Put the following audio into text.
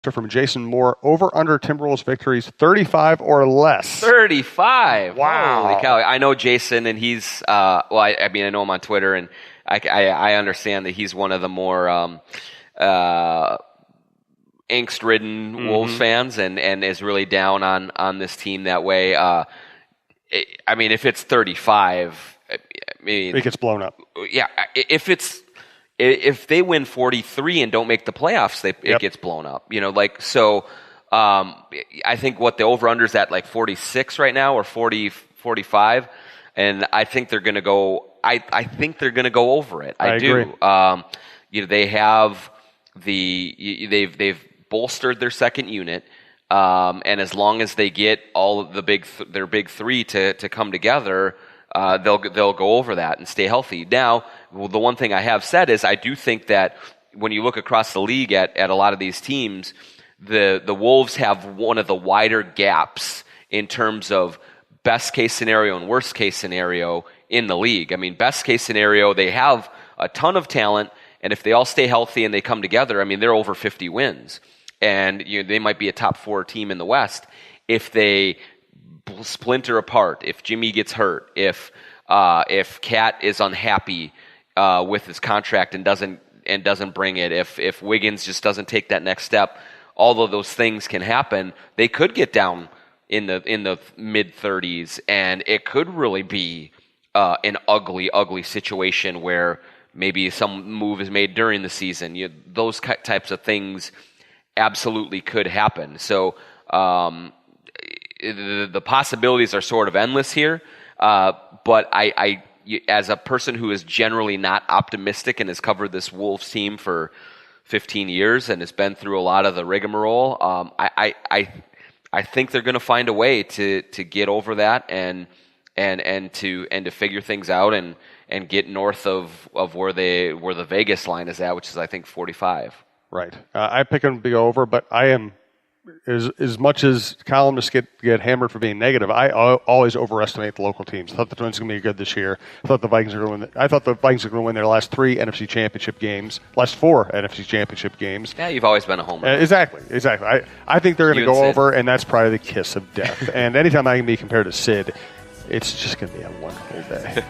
from Jason Moore. Over under Timberwolves victories 35 or less. 35. Wow. Holy cow. I know Jason, and he's I know him on Twitter, and I understand that he's one of the more angst-ridden Wolves fans, and is really down on this team that way. If it's 35, it gets blown up. Yeah, if they win 43 and don't make the playoffs, it gets blown up. I think what the over/under is at 46 right now, or 40, 45, and I think they're going to go. I think they're going to go over it. I do. Agree. They have they've bolstered their second unit, and as long as they get all of their big three to come together, they'll go over that and stay healthy. Now, the one thing I have said is I do think that when you look across the league at a lot of these teams, the Wolves have one of the wider gaps in terms of best case scenario and worst case scenario in the league. Best case scenario, they have a ton of talent, and if they all stay healthy and they come together, they're over 50 wins. And they might be a top 4 team in the West. If they splinter apart, if Jimmy gets hurt, if Cat is unhappy with his contract and doesn't bring it, if Wiggins just doesn't take that next step, all of those things can happen. They could get down in the mid 30s, and it could really be an ugly situation where maybe some move is made during the season. Those types of things absolutely could happen. So the possibilities are sort of endless here. But I, as a person who is generally not optimistic and has covered this Wolves team for 15 years and has been through a lot of the rigmarole, I think they're going to find a way to get over that and to figure things out and get north of where the Vegas line is at, which is I think 45. Right. I pick them to be over, but I am as much as columnists get hammered for being negative. I always overestimate the local teams. I thought the Twins were going to be good this year. I thought the Vikings were going to win. I thought the Vikings were going to win their last 3 NFC Championship games, last 4 NFC Championship games. Yeah, you've always been a homer. Exactly. I think they're going to go over, and that's probably the kiss of death. And anytime I can be compared to Sid, it's just going to be a wonderful day.